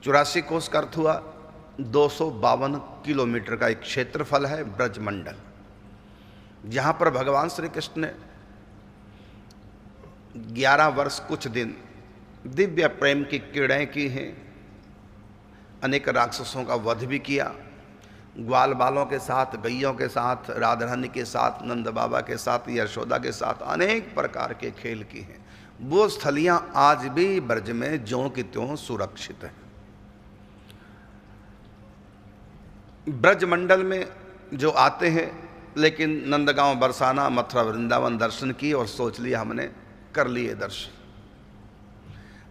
84 कोस का अर्थ हुआ 252 किलोमीटर का एक क्षेत्रफल है ब्रजमंडल, जहाँ पर भगवान श्री कृष्ण ने 11 वर्ष कुछ दिन दिव्य प्रेम की क्रीड़ाएँ की हैं, अनेक राक्षसों का वध भी किया, ग्वाल बालों के साथ, गैयों के साथ, राधा रानी के साथ, नंद बाबा के साथ, यशोदा के साथ अनेक प्रकार के खेल किए हैं। वो स्थलियाँ आज भी ब्रज में ज्यों की त्यों सुरक्षित हैं। ब्रजमंडल में जो आते हैं, लेकिन नंदगांव, बरसाना, मथुरा, वृंदावन दर्शन किए और सोच लिया हमने कर लिए दर्शन।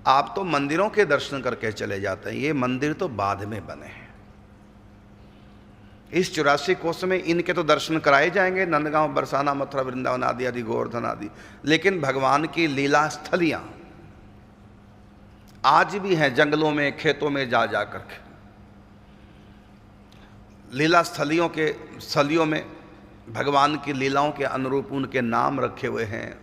आप तो मंदिरों के दर्शन करके चले जाते हैं, ये मंदिर तो बाद में बने हैं। इस 84 कोस में इनके तो दर्शन कराए जाएंगे, नंदगांव, बरसाना, मथुरा, वृंदावन आदि आदि, गोवर्धन आदि, लेकिन भगवान की लीला स्थलियां आज भी हैं, जंगलों में, खेतों में जा जा करके। लीला स्थलियों में भगवान की लीलाओं के अनुरूप उनके नाम रखे हुए हैं,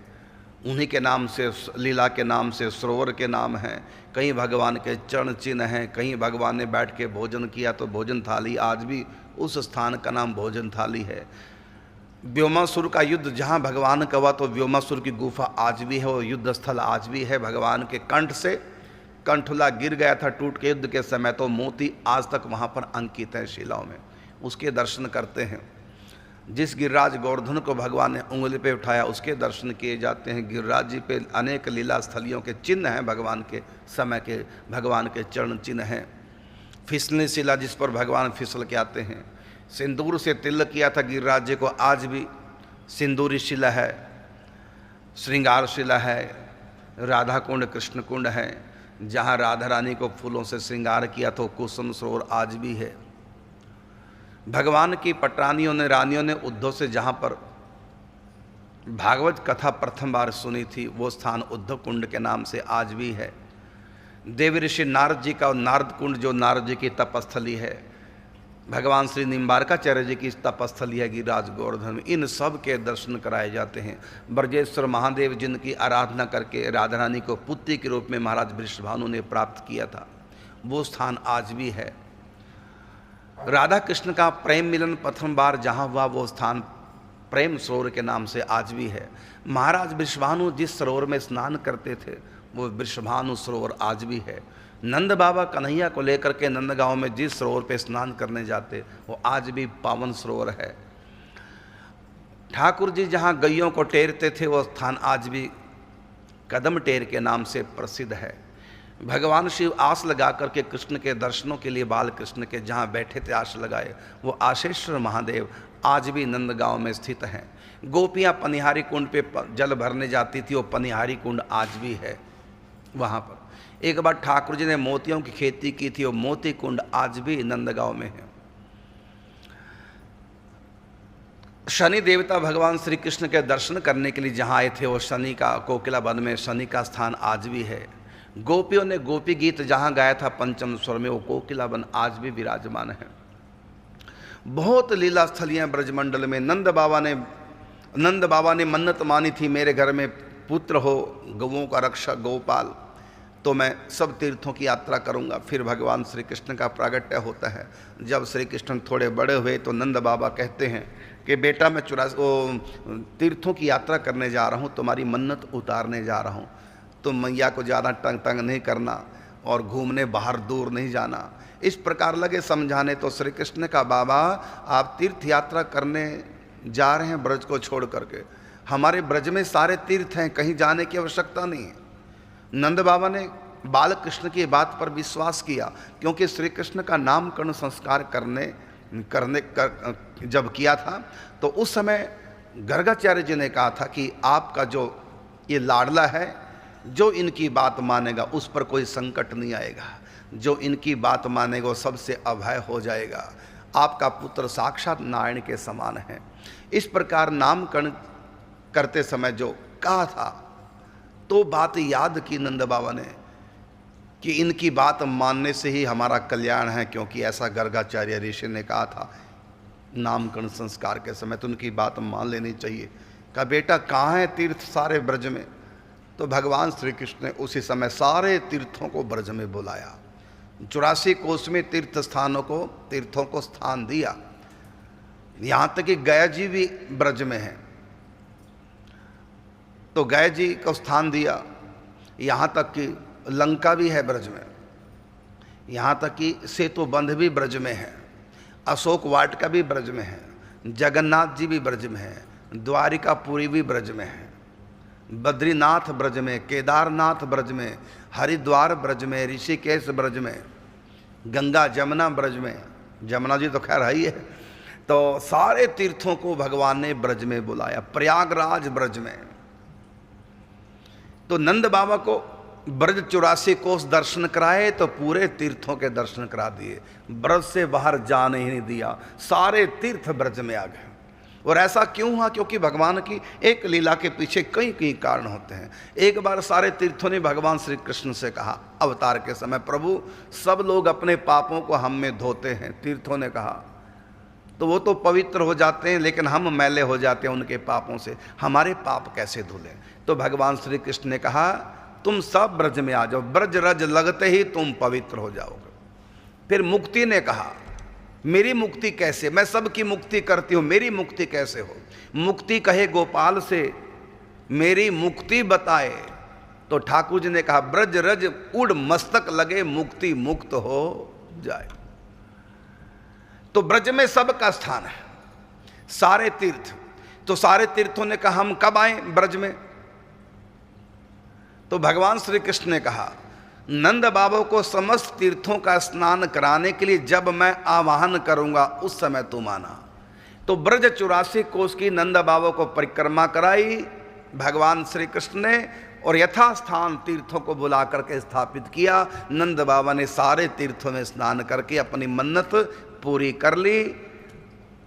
उन्हीं के नाम से, लीला के नाम से सरोवर के नाम हैं, कहीं भगवान के चरण चिन्ह हैं, कहीं भगवान ने बैठ के भोजन किया तो भोजन थाली, आज भी उस स्थान का नाम भोजन थाली है। व्योमासुर का युद्ध जहाँ भगवान का हुआ तो व्योमासुर की गुफा आज भी है, वो युद्ध स्थल आज भी है। भगवान के कंठ से कंठुला गिर गया था टूट के युद्ध के समय, तो मोती आज तक वहाँ पर अंकित हैं शिलाओं में, उसके दर्शन करते हैं। जिस गिरिराज गोवर्धन को भगवान ने उंगली पे उठाया उसके दर्शन किए जाते हैं। गिरिराज जी पे अनेक लीला स्थलियों के चिन्ह हैं, भगवान के समय के, भगवान के चरण चिन्ह हैं। फिसलनी शिला जिस पर भगवान फिसल के आते हैं। सिंदूर से तिलक किया था गिरिराज जी को, आज भी सिंदूरी शिला है, श्रृंगार शिला है, राधा कुंड, कृष्ण कुंड है, जहाँ राधा रानी को फूलों से श्रृंगार किया तो कुसुम सरोवर आज भी है। भगवान की पटरानियों ने, रानियों ने उद्धव से जहाँ पर भागवत कथा प्रथम बार सुनी थी, वो स्थान उद्धव कुंड के नाम से आज भी है। देव ऋषि नारद जी का नारद कुंड जो नारद जी की तपस्थली है, भगवान श्री निम्बारकाचार्य जी की तपस्थली है गिरिराज गोवर्धन में, इन सब के दर्शन कराए जाते हैं। ब्रजेश्वर महादेव जिनकी आराधना करके राधा रानी को पुत्री के रूप में महाराज वृषभानु ने प्राप्त किया था, वो स्थान आज भी है। राधा कृष्ण का प्रेम मिलन प्रथम बार जहाँ हुआ वो स्थान प्रेम सरोवर के नाम से आज भी है। महाराज वृषभानु जिस सरोवर में स्नान करते थे वो वृषभानु सरोवर आज भी है। नंद बाबा कन्हैया को लेकर के नंदगांव में जिस सरोवर पे स्नान करने जाते वो आज भी पावन सरोवर है। ठाकुर जी जहाँ गैयों को टेरते थे वो स्थान आज भी कदम टेर के नाम से प्रसिद्ध है। भगवान शिव आस लगा करके कृष्ण के दर्शनों के लिए बाल कृष्ण के जहाँ बैठे थे आस लगाए, वो आशेश्वर महादेव आज भी नंदगांव में स्थित हैं। गोपियाँ पनिहारी कुंड पे जल भरने जाती थी, वो पनिहारी कुंड आज भी है वहाँ पर। एक बार ठाकुर जी ने मोतियों की खेती की थी, वो मोती कुंड आज भी नंदगांव में है। शनि देवता भगवान श्री कृष्ण के दर्शन करने के लिए जहाँ आए थे वो शनि का, कोकिला वन में शनि का स्थान आज भी है। गोपियों ने गोपी गीत जहाँ गाया था पंचम स्वर में, वो कोकिला वन आज भी विराजमान है। बहुत लीला स्थलियाँ ब्रजमंडल में। नंद बाबा ने मन्नत मानी थी, मेरे घर में पुत्र हो, गौओं का रक्षक, गोपाल, तो मैं सब तीर्थों की यात्रा करूंगा। फिर भगवान श्री कृष्ण का प्रागट्य होता है। जब श्री कृष्ण थोड़े बड़े हुए तो नंद बाबा कहते हैं कि बेटा मैं तीर्थों की यात्रा करने जा रहा हूँ, तुम्हारी मन्नत उतारने जा रहा हूँ, तुम मैया को ज़्यादा तंग नहीं करना और घूमने बाहर दूर नहीं जाना। इस प्रकार लगे समझाने तो श्री कृष्ण ने कहा, बाबा आप तीर्थ यात्रा करने जा रहे हैं ब्रज को छोड़ करके, हमारे ब्रज में सारे तीर्थ हैं, कहीं जाने की आवश्यकता नहीं है। नंद बाबा ने बाल कृष्ण की बात पर विश्वास किया, क्योंकि श्री कृष्ण का नामकरण संस्कार जब किया था तो उस समय गर्गाचार्य जी ने कहा था कि आपका जो ये लाडला है, जो इनकी बात मानेगा उस पर कोई संकट नहीं आएगा, जो इनकी बात मानेगा वो सबसे अभय हो जाएगा, आपका पुत्र साक्षात नारायण के समान है। इस प्रकार नामकरण करते समय जो कहा था तो बात याद की नंद बाबा ने कि इनकी बात मानने से ही हमारा कल्याण है, क्योंकि ऐसा गर्गाचार्य ऋषि ने कहा था नामकरण संस्कार के समय, तो उनकी बात मान लेनी चाहिए। कहा बेटा कहाँ है तीर्थ सारे ब्रज में? तो भगवान श्री कृष्ण ने उसी समय सारे तीर्थों को ब्रज में बुलाया। 84 कोस में तीर्थों को स्थान दिया। यहाँ तक कि गया जी भी ब्रज में है, तो गया जी को स्थान दिया। यहाँ तक कि लंका भी है ब्रज में, यहाँ तक कि सेतुबंध भी ब्रज में है, अशोक वाटिका भी ब्रज में है, जगन्नाथ जी भी ब्रज में है, द्वारिकापुरी भी ब्रज में है, बद्रीनाथ ब्रज में, केदारनाथ ब्रज में, हरिद्वार ब्रज में, ऋषिकेश ब्रज में, गंगा जमुना ब्रज में, जमुना जी तो खैर है ही है। तो सारे तीर्थों को भगवान ने ब्रज में बुलाया, प्रयागराज ब्रज में। तो नंद बाबा को ब्रज 84 कोस दर्शन कराए तो पूरे तीर्थों के दर्शन करा दिए, ब्रज से बाहर जाने ही नहीं दिया, सारे तीर्थ ब्रज में आ गए। और ऐसा क्यों हुआ? क्योंकि भगवान की एक लीला के पीछे कई कई कारण होते हैं। एक बार सारे तीर्थों ने भगवान श्री कृष्ण से कहा अवतार के समय, प्रभु सब लोग अपने पापों को हम में धोते हैं। तीर्थों ने कहा तो वो तो पवित्र हो जाते हैं, लेकिन हम मैले हो जाते हैं उनके पापों से, हमारे पाप कैसे धुलें? तो भगवान श्री कृष्ण ने कहा तुम सब ब्रज में आ जाओ, ब्रज रज लगते ही तुम पवित्र हो जाओगे। फिर मुक्ति ने कहा मेरी मुक्ति कैसे? मैं सबकी मुक्ति करती हूँ, मेरी मुक्ति कैसे हो? मुक्ति कहे गोपाल से, मेरी मुक्ति बताए। तो ठाकुर जी ने कहा ब्रज रज उड़ मस्तक लगे, मुक्ति मुक्त हो जाए। तो ब्रज में सबका स्थान है, सारे तीर्थ। तो सारे तीर्थों ने कहा हम कब आए ब्रज में? तो भगवान श्री कृष्ण ने कहा नंद बाबा को समस्त तीर्थों का स्नान कराने के लिए जब मैं आवाहन करूंगा उस समय तुम आना। तो ब्रज 84 कोस की नंद बाबा को परिक्रमा कराई भगवान श्री कृष्ण ने, और यथास्थान तीर्थों को बुला करके स्थापित किया। नंद बाबा ने सारे तीर्थों में स्नान करके अपनी मन्नत पूरी कर ली,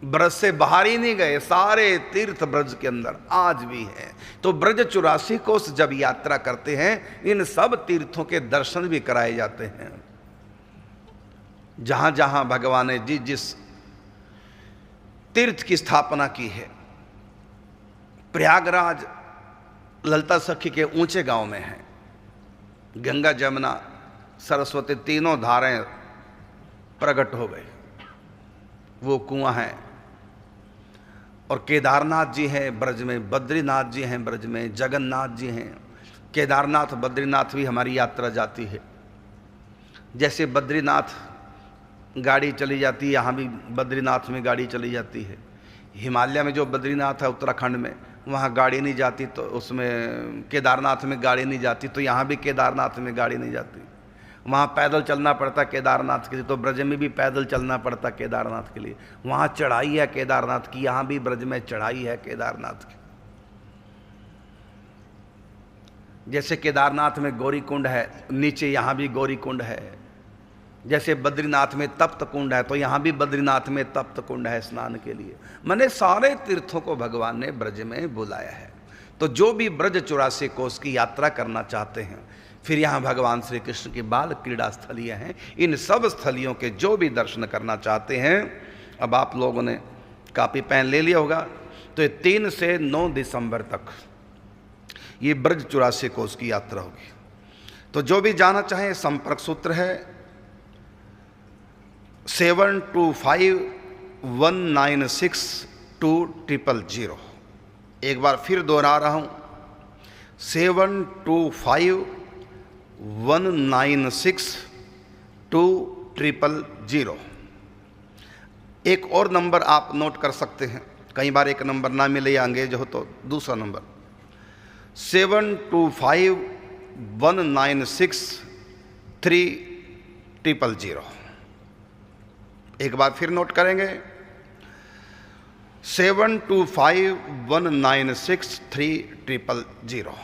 ब्रज से बाहर ही नहीं गए, सारे तीर्थ ब्रज के अंदर आज भी हैं। तो ब्रज 84 कोस जब यात्रा करते हैं इन सब तीर्थों के दर्शन भी कराए जाते हैं। जहां जहां भगवान ने जिस तीर्थ की स्थापना की है, प्रयागराज ललिता सखी के ऊंचे गांव में है, गंगा जमुना सरस्वती तीनों धाराएं प्रकट हो गई, वो कुआं है। और केदारनाथ जी हैं ब्रज में, बद्रीनाथ जी हैं ब्रज में, जगन्नाथ जी हैं। केदारनाथ बद्रीनाथ भी हमारी यात्रा जाती है। जैसे बद्रीनाथ गाड़ी चली जाती है, यहाँ भी बद्रीनाथ में गाड़ी चली जाती है। हिमालय में जो बद्रीनाथ है उत्तराखंड में, वहाँ गाड़ी नहीं जाती, तो उसमें केदारनाथ में गाड़ी नहीं जाती, तो यहाँ भी केदारनाथ में गाड़ी नहीं जाती। वहाँ पैदल चलना पड़ता केदारनाथ के लिए, तो ब्रज में भी पैदल चलना पड़ता केदारनाथ के लिए। वहाँ चढ़ाई है केदारनाथ की, यहाँ भी ब्रज में चढ़ाई है केदारनाथ की। जैसे केदारनाथ में गौरी कुंड है, नीचे यहाँ भी गौरी कुंड है। जैसे बद्रीनाथ में तप्त कुंड है, तो यहाँ भी बद्रीनाथ में तप्त कुंड है स्नान के लिए। मैंने सारे तीर्थों को भगवान ने ब्रज में बुलाया है। तो जो भी ब्रज 84 कोस की यात्रा करना चाहते हैं, फिर यहाँ भगवान श्री कृष्ण की बाल क्रीड़ा स्थलियाँ हैं, इन सब स्थलियों के जो भी दर्शन करना चाहते हैं, अब आप लोगों ने कापी पेन ले लिया होगा, तो ये 3 से 9 दिसंबर तक ये ब्रज 84 कोस की यात्रा होगी। तो जो भी जाना चाहें संपर्क सूत्र है 7251962000। एक बार फिर दोहरा रहा हूँ 7251962000। एक और नंबर आप नोट कर सकते हैं, कई बार एक नंबर ना मिले या अंग्रेज हो तो दूसरा नंबर 7251963000। एक बार फिर नोट करेंगे 7251963000।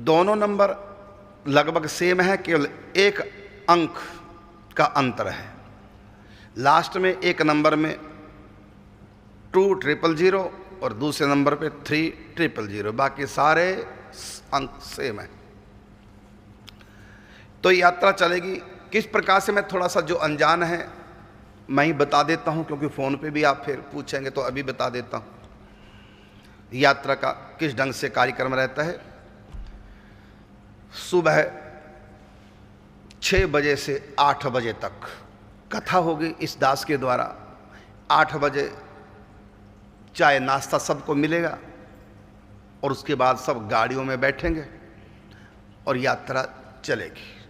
दोनों नंबर लगभग सेम है, केवल एक अंक का अंतर है। लास्ट में एक नंबर में 2000 और दूसरे नंबर पे 3000, बाकी सारे अंक सेम है। तो यात्रा चलेगी किस प्रकार से, मैं थोड़ा सा जो अनजान है मैं ही बता देता हूं, क्योंकि फ़ोन पे भी आप फिर पूछेंगे तो अभी बता देता हूं यात्रा का किस ढंग से कार्यक्रम रहता है। सुबह 6 बजे से 8 बजे तक कथा होगी इस दास के द्वारा। 8 बजे चाय नाश्ता सबको मिलेगा और उसके बाद सब गाड़ियों में बैठेंगे और यात्रा चलेगी।